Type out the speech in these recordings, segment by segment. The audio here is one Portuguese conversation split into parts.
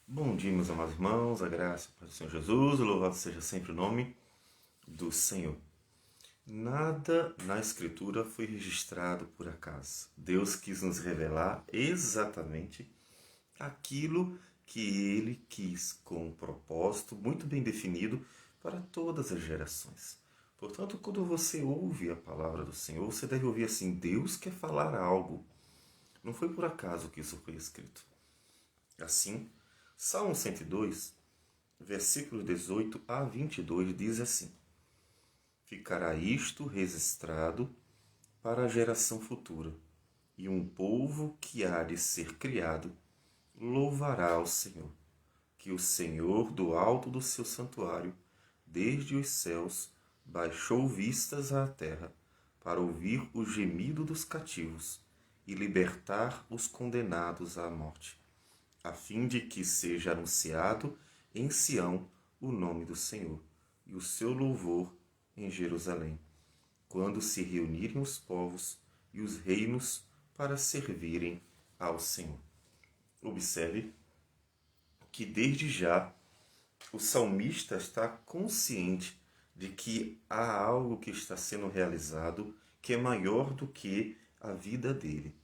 Bom dia, meus amados irmãos, a graça e a paz do Senhor Jesus, louvado seja sempre o nome do Senhor. Nada na Escritura foi registrado por acaso. Deus quis nos revelar exatamente aquilo que Ele quis, com um propósito muito bem definido para todas as gerações. Portanto, quando você ouve a palavra do Senhor, você deve ouvir assim: Deus quer falar algo. Não foi por acaso que isso foi escrito. Assim, Salmo 102, versículos 18 a 22 diz assim: Ficará isto registrado para a geração futura, e um povo que há de ser criado louvará ao Senhor, que o Senhor do alto do seu santuário, desde os céus, baixou vistas à terra, para ouvir o gemido dos cativos e libertar os condenados à morte, a fim de que seja anunciado em Sião o nome do Senhor e o seu louvor em Jerusalém, quando se reunirem os povos e os reinos para servirem ao Senhor. Observe que desde já o salmista está consciente de que há algo que está sendo realizado que é maior do que a vida dele.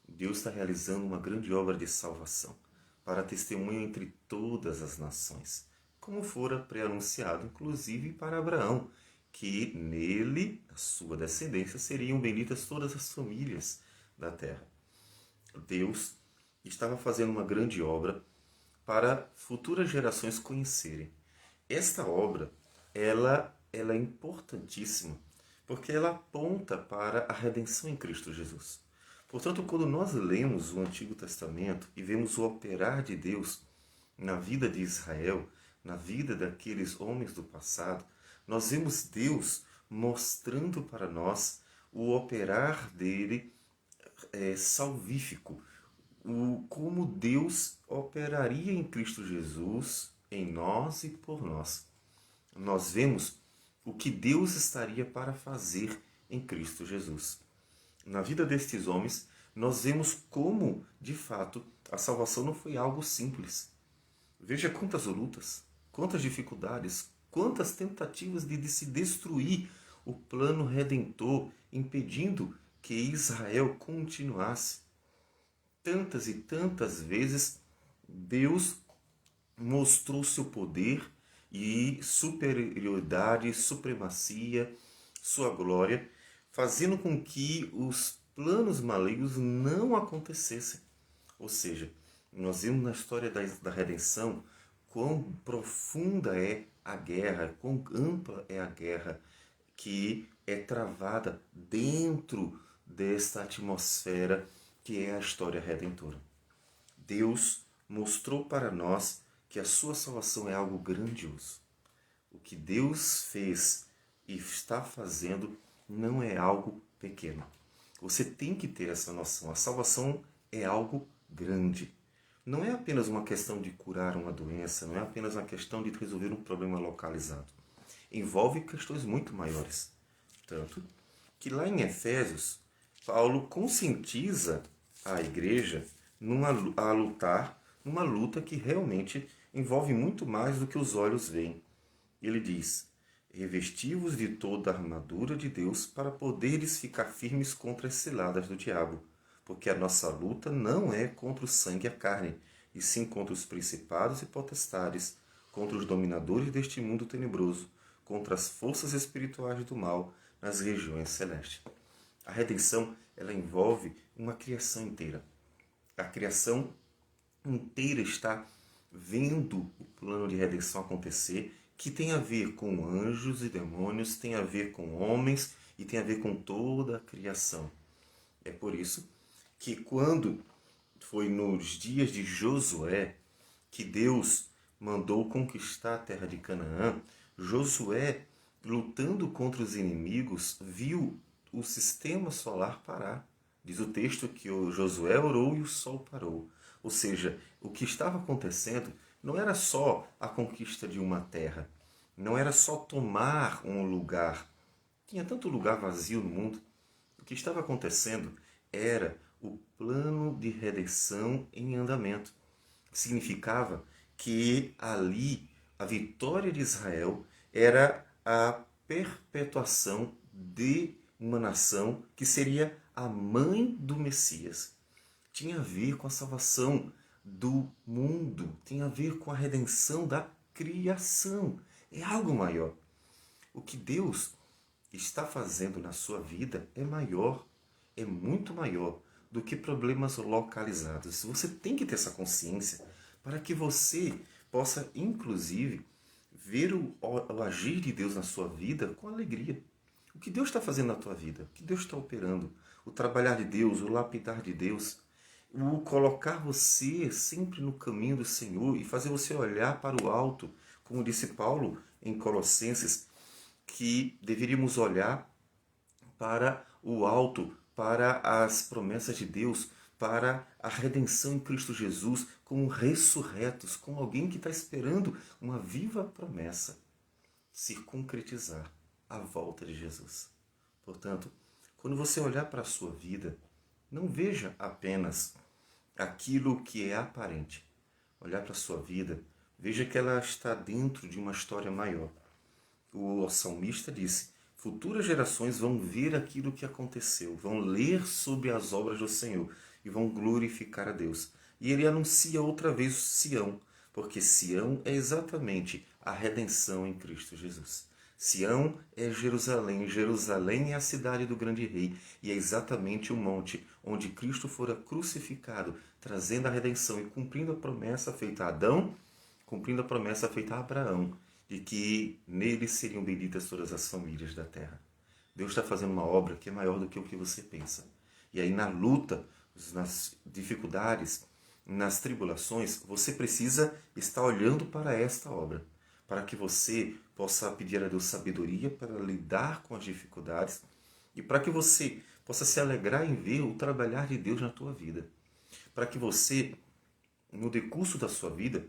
Deus está realizando uma grande obra de salvação para testemunho entre todas as nações, como fora pré-anunciado, inclusive para Abraão, que nele, a sua descendência, seriam benditas todas as famílias da terra. Deus estava fazendo uma grande obra para futuras gerações conhecerem. Esta obra, ela é importantíssima, porque ela aponta para a redenção em Cristo Jesus. Portanto, quando nós lemos o Antigo Testamento e vemos o operar de Deus na vida de Israel, na vida daqueles homens do passado, nós vemos Deus mostrando para nós o operar dele salvífico, como Deus operaria em Cristo Jesus, em nós e por nós. Nós vemos o que Deus estaria para fazer em Cristo Jesus. Na vida destes homens, nós vemos como, de fato, a salvação não foi algo simples. Veja quantas lutas, quantas dificuldades, quantas tentativas de se destruir o plano redentor, impedindo que Israel continuasse. Tantas e tantas vezes Deus mostrou seu poder e superioridade, supremacia, sua glória, fazendo com que os planos malignos não acontecessem. Ou seja, nós vemos na história da redenção quão profunda é a guerra, quão ampla é a guerra que é travada dentro desta atmosfera que é a história redentora. Deus mostrou para nós que a sua salvação é algo grandioso. O que Deus fez e está fazendo não é algo pequeno. Você tem que ter essa noção. A salvação é algo grande. Não é apenas uma questão de curar uma doença, não é apenas uma questão de resolver um problema localizado. Envolve questões muito maiores. Tanto que lá em Efésios, Paulo conscientiza a igreja a lutar numa luta que realmente envolve muito mais do que os olhos veem. Ele diz: revesti-vos de toda a armadura de Deus para poderes ficar firmes contra as ciladas do diabo, porque a nossa luta não é contra o sangue e a carne, e sim contra os principados e potestades, contra os dominadores deste mundo tenebroso, contra as forças espirituais do mal nas regiões celestes. A redenção, ela envolve uma criação inteira. A criação inteira está vendo o plano de redenção acontecer, que tem a ver com anjos e demônios, tem a ver com homens e tem a ver com toda a criação. É por isso que quando foi nos dias de Josué que Deus mandou conquistar a terra de Canaã, Josué, lutando contra os inimigos, viu o sistema solar parar. Diz o texto que o Josué orou e o sol parou. Ou seja, o que estava acontecendo não era só a conquista de uma terra, não era só tomar um lugar. Tinha tanto lugar vazio no mundo. O que estava acontecendo era o plano de redenção em andamento. Significava que ali a vitória de Israel era a perpetuação de uma nação que seria a mãe do Messias. Tinha a ver com a salvação do mundo, tem a ver com a redenção da criação. É algo maior. O que Deus está fazendo na sua vida é maior, é muito maior do que problemas localizados. Você tem que ter essa consciência para que você possa, inclusive, ver o agir de Deus na sua vida com alegria. O que Deus está fazendo na tua vida, o que Deus está operando, o trabalhar de Deus, o lapidar de Deus, o colocar você sempre no caminho do Senhor e fazer você olhar para o alto, como disse Paulo em Colossenses, que deveríamos olhar para o alto, para as promessas de Deus, para a redenção em Cristo Jesus, como ressurretos, como alguém que está esperando uma viva promessa se concretizar, a volta de Jesus. Portanto, quando você olhar para a sua vida, não veja apenas aquilo que é aparente. Olhar para a sua vida, veja que ela está dentro de uma história maior. O salmista disse: futuras gerações vão ver aquilo que aconteceu, vão ler sobre as obras do Senhor e vão glorificar a Deus. E ele anuncia outra vez Sião, porque Sião é exatamente a redenção em Cristo Jesus. Sião é Jerusalém, Jerusalém é a cidade do grande rei e é exatamente o monte onde Cristo fora crucificado, trazendo a redenção e cumprindo a promessa feita a Adão, cumprindo a promessa feita a Abraão, de que nele seriam benditas todas as famílias da terra. Deus está fazendo uma obra que é maior do que o que você pensa. E aí na luta, nas dificuldades, nas tribulações, você precisa estar olhando para esta obra, para que você possa pedir a Deus sabedoria para lidar com as dificuldades e para que você possa se alegrar em ver o trabalhar de Deus na tua vida. Para que você, no decurso da sua vida,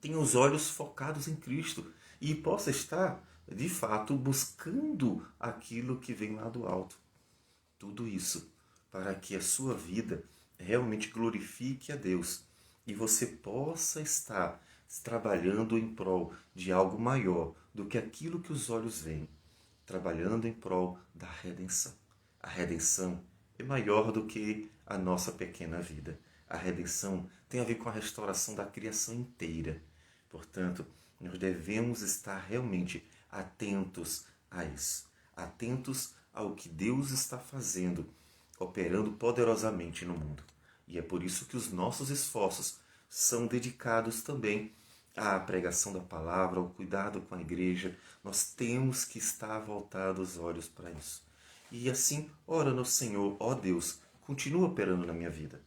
tenha os olhos focados em Cristo e possa estar, de fato, buscando aquilo que vem lá do alto. Tudo isso para que a sua vida realmente glorifique a Deus e você possa estar trabalhando em prol de algo maior do que aquilo que os olhos veem, trabalhando em prol da redenção. A redenção é maior do que a nossa pequena vida. A redenção tem a ver com a restauração da criação inteira. Portanto, nós devemos estar realmente atentos a isso, atentos ao que Deus está fazendo, operando poderosamente no mundo. E é por isso que os nossos esforços são dedicados também à pregação da palavra, ao cuidado com a igreja. Nós temos que estar voltados os olhos para isso. E assim, ora no Senhor, ó Deus, continua operando na minha vida.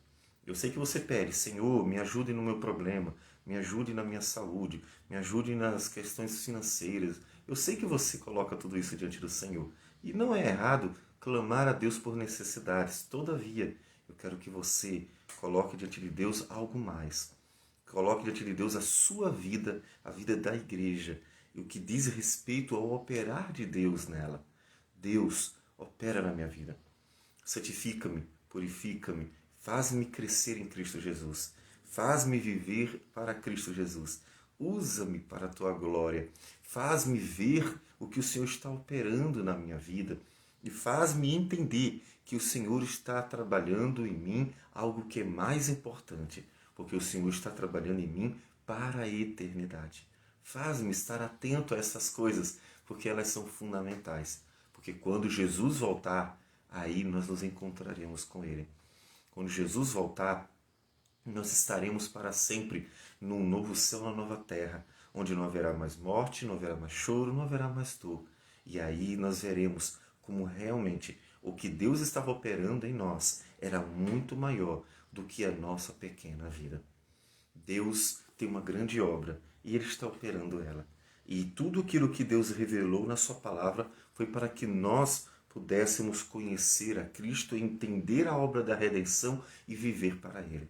Eu sei que você pede: Senhor, me ajude no meu problema, me ajude na minha saúde, me ajude nas questões financeiras. Eu sei que você coloca tudo isso diante do Senhor. E não é errado clamar a Deus por necessidades. Todavia, eu quero que você coloque diante de Deus algo mais. Coloque diante de Deus a sua vida, a vida da igreja, e o que diz respeito ao operar de Deus nela. Deus, opera na minha vida. Santifica-me, purifica-me, faz-me crescer em Cristo Jesus. Faz-me viver para Cristo Jesus. Usa-me para a tua glória. Faz-me ver o que o Senhor está operando na minha vida. E faz-me entender que o Senhor está trabalhando em mim algo que é mais importante, porque o Senhor está trabalhando em mim para a eternidade. Faz-me estar atento a essas coisas, porque elas são fundamentais. Porque quando Jesus voltar, aí nós nos encontraremos com Ele. Quando Jesus voltar, nós estaremos para sempre num novo céu, na nova terra, onde não haverá mais morte, não haverá mais choro, não haverá mais dor. E aí nós veremos como realmente o que Deus estava operando em nós era muito maior do que a nossa pequena vida. Deus tem uma grande obra e Ele está operando ela. E tudo aquilo que Deus revelou na sua palavra foi para que nós pudéssemos conhecer a Cristo, entender a obra da redenção e viver para Ele.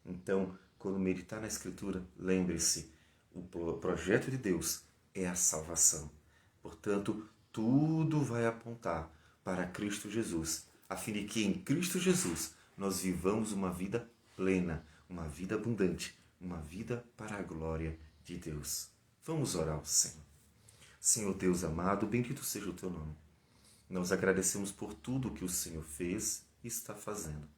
Então, quando meditar na Escritura, lembre-se, o projeto de Deus é a salvação. Portanto, tudo vai apontar para Cristo Jesus, a fim de que em Cristo Jesus nós vivamos uma vida plena, uma vida abundante, uma vida para a glória de Deus. Vamos orar ao Senhor. Senhor Deus amado, bendito seja o teu nome. Nós agradecemos por tudo que o Senhor fez e está fazendo.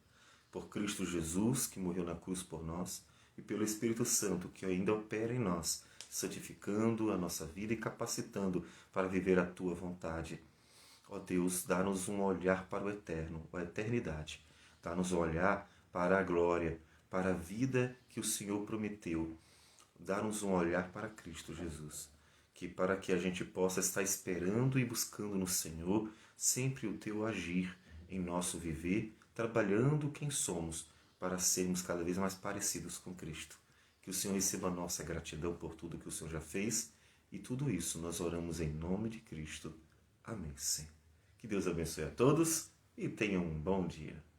Por Cristo Jesus, que morreu na cruz por nós, e pelo Espírito Santo, que ainda opera em nós, santificando a nossa vida e capacitando para viver a tua vontade. Ó Deus, dá-nos um olhar para o eterno, a eternidade. Dá-nos um olhar para a glória, para a vida que o Senhor prometeu. Dá-nos um olhar para Cristo Jesus, para que a gente possa estar esperando e buscando no Senhor sempre o teu agir em nosso viver, trabalhando quem somos para sermos cada vez mais parecidos com Cristo. Que o Senhor receba a nossa gratidão por tudo que o Senhor já fez e tudo isso nós oramos em nome de Cristo. Amém, Senhor. Que Deus abençoe a todos e tenham um bom dia.